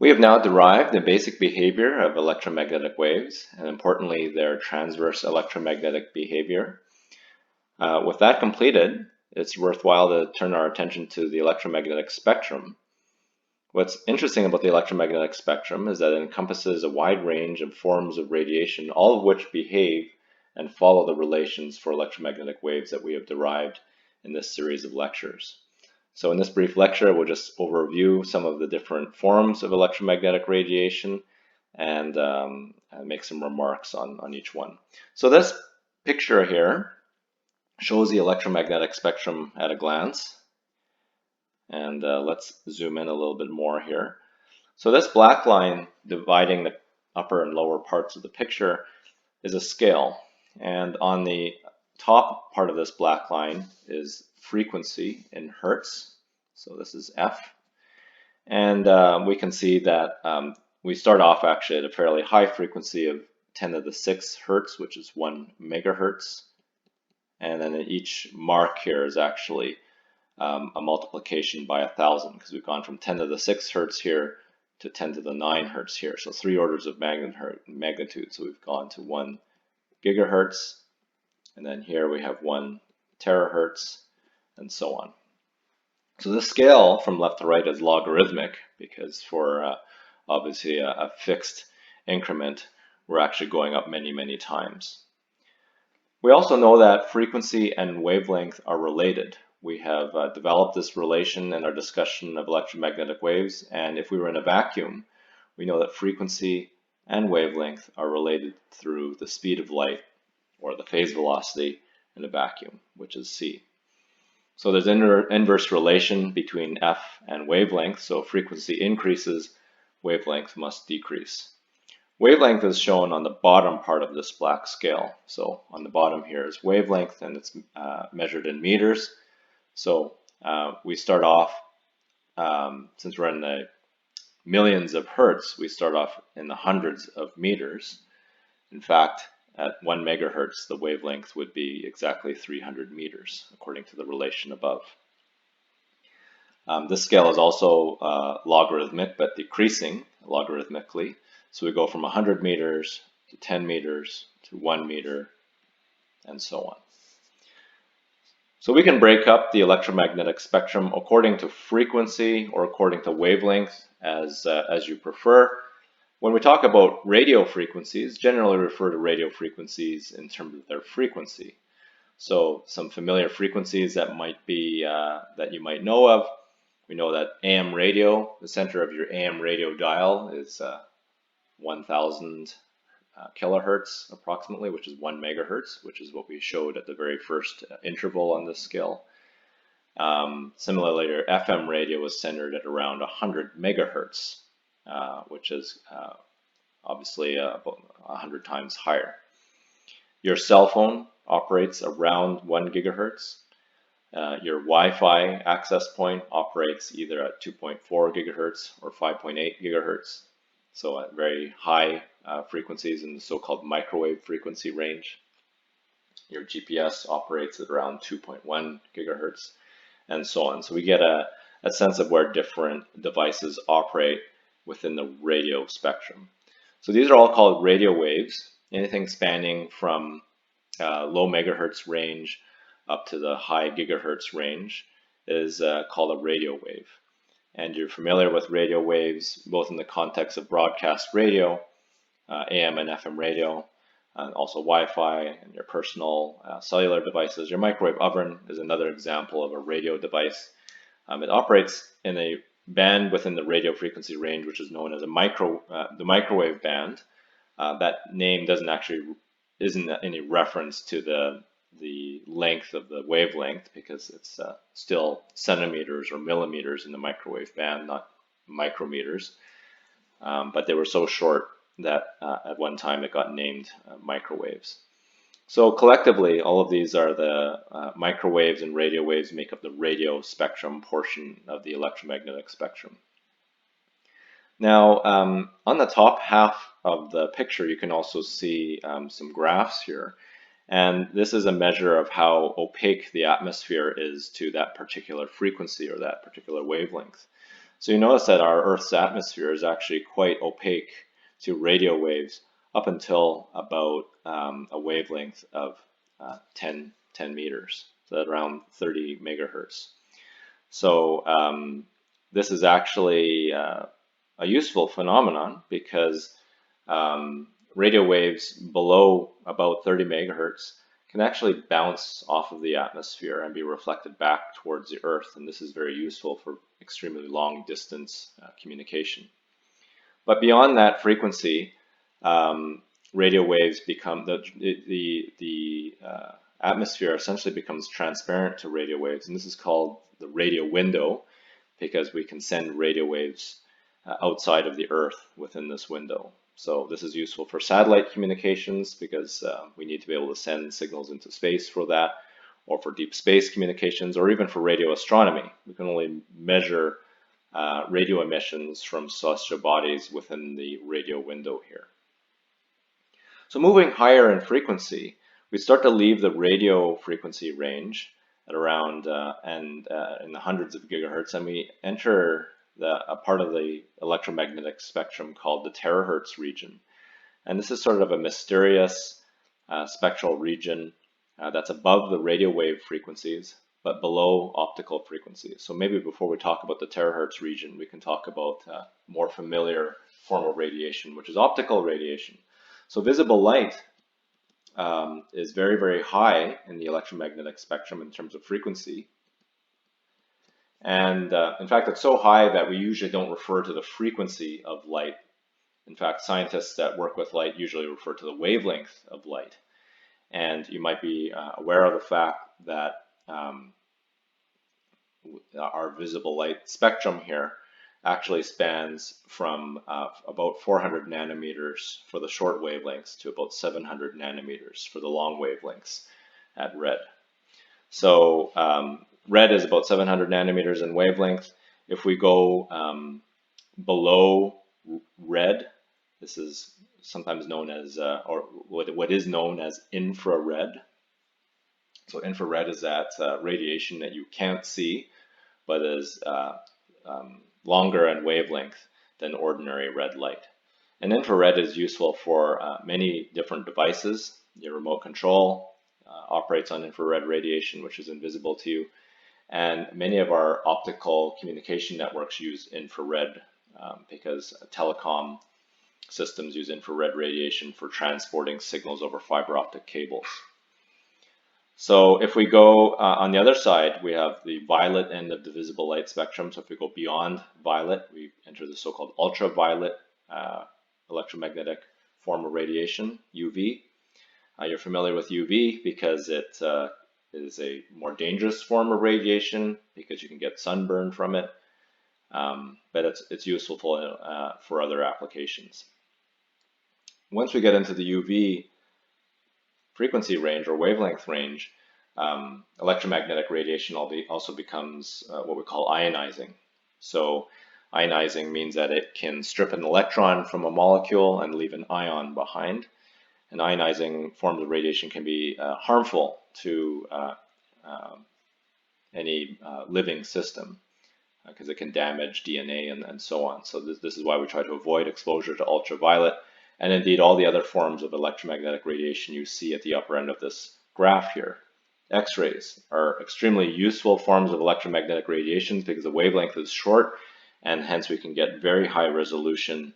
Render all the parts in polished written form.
We have now derived the basic behavior of electromagnetic waves, and importantly, their transverse electromagnetic behavior. With that completed, it's worthwhile to turn our attention to the electromagnetic spectrum. What's interesting about the electromagnetic spectrum is that it encompasses a wide range of forms of radiation, all of which behave and follow the relations for electromagnetic waves that we have derived in this series of lectures. So in this brief lecture, we'll just overview some of the different forms of electromagnetic radiation and make some remarks on each one. So this picture here shows the electromagnetic spectrum at a glance. And let's zoom in a little bit more here. So this black line dividing the upper and lower parts of the picture is a scale. And on the top part of this black line is frequency in hertz. So this is F. And we can see that we start off actually at a fairly high frequency of 10 to the 6 hertz, which is 1 megahertz. And then each mark here is actually a multiplication by 1,000, because we've gone from 10 to the 6 hertz here to 10 to the 9 hertz here. So 3 orders of magnitude. So we've gone to 1 gigahertz, and then here we have 1 terahertz, and so on. So the scale from left to right is logarithmic, because for obviously a fixed increment, we're actually going up many, many times. We also know that frequency and wavelength are related. We have developed this relation in our discussion of electromagnetic waves, and if we were in a vacuum, we know that frequency and wavelength are related through the speed of light, or the phase velocity in a vacuum, which is c. So there's an inverse relation between f and wavelength, so frequency increases, wavelength must decrease. Wavelength is shown on the bottom part of this black scale. So on the bottom here is wavelength, and it's measured in meters. So we start off, since we're in the millions of hertz, we start off in the hundreds of meters. In fact, at 1 megahertz, the wavelength would be exactly 300 meters, according to the relation above. This scale is also logarithmic, but decreasing logarithmically. So we go from 100 meters to 10 meters to 1 meter, and so on. So we can break up the electromagnetic spectrum according to frequency or according to wavelength, as you prefer. When we talk about radio frequencies, generally refer to radio frequencies in terms of their frequency. So some familiar frequencies that might be that you might know of. We know that AM radio, the center of your AM radio dial, is 1,000 kilohertz approximately, which is 1 megahertz, which is what we showed at the very first interval on this scale. Similarly, your FM radio is centered at around 100 megahertz, which is obviously about 100 times higher. Your cell phone operates around 1 gigahertz. Your Wi-Fi access point operates either at 2.4 gigahertz or 5.8 gigahertz. So at very high frequencies in the so-called microwave frequency range. Your GPS operates at around 2.1 gigahertz, and so on. So we get a sense of where different devices operate within the radio spectrum. So these are all called radio waves. Anything spanning from low megahertz range up to the high gigahertz range is called a radio wave. And you're familiar with radio waves, both in the context of broadcast radio, AM and FM radio, and also Wi-Fi and your personal cellular devices. Your microwave oven is another example of a radio device. It operates in a band within the radio frequency range, which is known as the microwave band. That name isn't any reference to the length of the wavelength, because it's still centimeters or millimeters in the microwave band, not micrometers. But they were so short that at one time it got named microwaves. So collectively, all of these are the microwaves and radio waves make up the radio spectrum portion of the electromagnetic spectrum. Now, on the top half of the picture, you can also see some graphs here. And this is a measure of how opaque the atmosphere is to that particular frequency or that particular wavelength. So you notice that our Earth's atmosphere is actually quite opaque to radio waves up until about a wavelength of 10 meters, so at around 30 megahertz. So this is actually a useful phenomenon because radio waves below about 30 megahertz can actually bounce off of the atmosphere and be reflected back towards the Earth, and this is very useful for extremely long distance communication. But beyond that frequency, radio waves become the atmosphere essentially becomes transparent to radio waves, and this is called the radio window because we can send radio waves outside of the Earth within this window. So this is useful for satellite communications because we need to be able to send signals into space for that, or for deep space communications, or even for radio astronomy. We can only measure radio emissions from celestial bodies within the radio window here. So moving higher in frequency, we start to leave the radio frequency range at around in the hundreds of gigahertz, and we enter a part of the electromagnetic spectrum called the terahertz region. And this is sort of a mysterious spectral region that's above the radio wave frequencies, but below optical frequencies. So maybe before we talk about the terahertz region, we can talk about a more familiar form of radiation, which is optical radiation. So visible light is very, very high in the electromagnetic spectrum in terms of frequency. And in fact, it's so high that we usually don't refer to the frequency of light. In fact, scientists that work with light usually refer to the wavelength of light. And you might be aware of the fact that our visible light spectrum here actually spans from about 400 nanometers for the short wavelengths to about 700 nanometers for the long wavelengths at red. So red is about 700 nanometers in wavelength. If we go below red, this is sometimes known as, or what is known as infrared. So infrared is that radiation that you can't see, but is longer in wavelength than ordinary red light. And infrared is useful for many different devices. Your remote control operates on infrared radiation, which is invisible to you. And many of our optical communication networks use infrared because telecom systems use infrared radiation for transporting signals over fiber optic cables. So if we go on the other side, we have the violet end of the visible light spectrum. So if we go beyond violet, we enter the so-called ultraviolet electromagnetic form of radiation, UV. You're familiar with UV because it is a more dangerous form of radiation because you can get sunburn from it, but it's useful for other applications. Once we get into the UV frequency range or wavelength range, electromagnetic radiation also becomes what we call ionizing. So ionizing means that it can strip an electron from a molecule and leave an ion behind. And ionizing forms of radiation can be harmful to any living system because it can damage DNA and so on. So this is why we try to avoid exposure to ultraviolet. And indeed, all the other forms of electromagnetic radiation you see at the upper end of this graph here. X-rays are extremely useful forms of electromagnetic radiations because the wavelength is short, and hence we can get very high resolution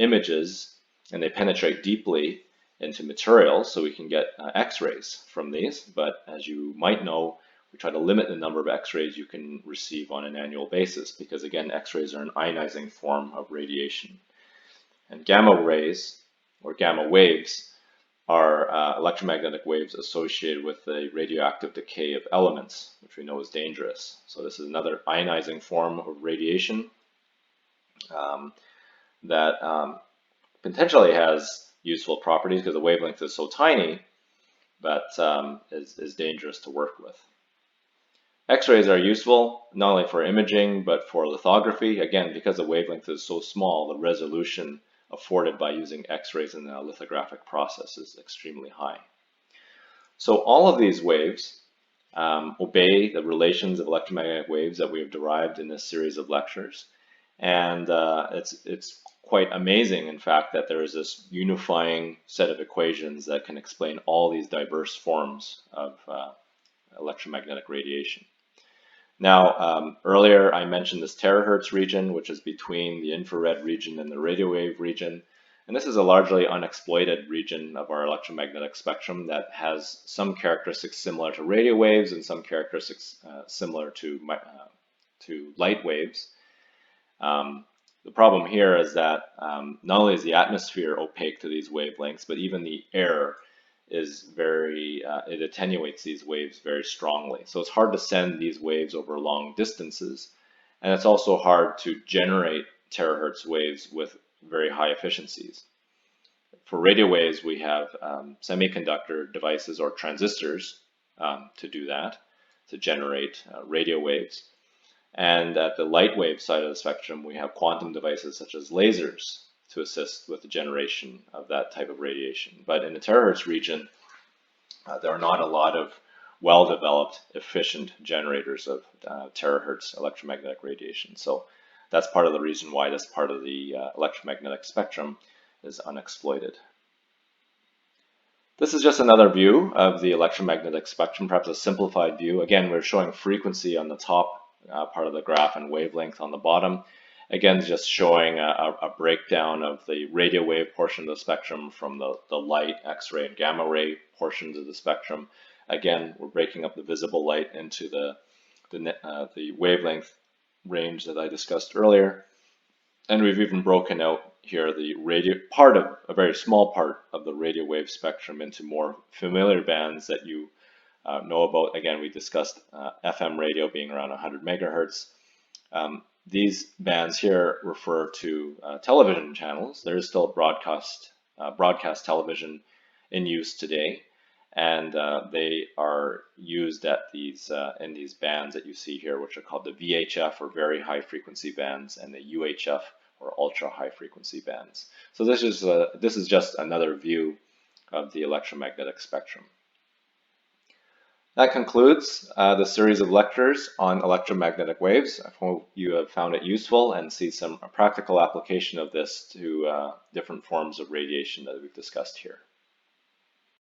images, and they penetrate deeply into materials, so we can get X-rays from these. But as you might know, we try to limit the number of X-rays you can receive on an annual basis because, again, X-rays are an ionizing form of radiation. And gamma rays, or gamma waves, are electromagnetic waves associated with the radioactive decay of elements, which we know is dangerous. So this is another ionizing form of radiation that potentially has useful properties because the wavelength is so tiny, but is dangerous to work with. X-rays are useful not only for imaging, but for lithography. Again, because the wavelength is so small, the resolution afforded by using X-rays in the lithographic process is extremely high. So all of these waves obey the relations of electromagnetic waves that we have derived in this series of lectures. And it's quite amazing, in fact, that there is this unifying set of equations that can explain all these diverse forms of electromagnetic radiation. Now, earlier I mentioned this terahertz region, which is between the infrared region and the radio wave region. And this is a largely unexploited region of our electromagnetic spectrum that has some characteristics similar to radio waves and some characteristics similar to light waves. The problem here is that not only is the atmosphere opaque to these wavelengths, but even the air is it attenuates these waves very strongly. So it's hard to send these waves over long distances. And it's also hard to generate terahertz waves with very high efficiencies. For radio waves, we have semiconductor devices or transistors to do that, to generate radio waves. And at the light wave side of the spectrum, we have quantum devices such as lasers to assist with the generation of that type of radiation. But in the terahertz region, there are not a lot of well-developed, efficient generators of terahertz electromagnetic radiation. So that's part of the reason why this part of the electromagnetic spectrum is unexploited. This is just another view of the electromagnetic spectrum, perhaps a simplified view. Again, we're showing frequency on the top part of the graph and wavelength on the bottom. Again, just showing a breakdown of the radio wave portion of the spectrum from the light, X-ray, and gamma ray portions of the spectrum. Again, we're breaking up the visible light into the wavelength range that I discussed earlier. And we've even broken out here the a very small part of the radio wave spectrum into more familiar bands that you know about. Again, we discussed FM radio being around 100 megahertz. These bands here refer to television channels. There is still broadcast television in use today, and they are used at in these bands that you see here, which are called the VHF or very high frequency bands, and the UHF or ultra high frequency bands. So this is just another view of the electromagnetic spectrum. That concludes the series of lectures on electromagnetic waves. I hope you have found it useful and see some practical application of this to different forms of radiation that we've discussed here.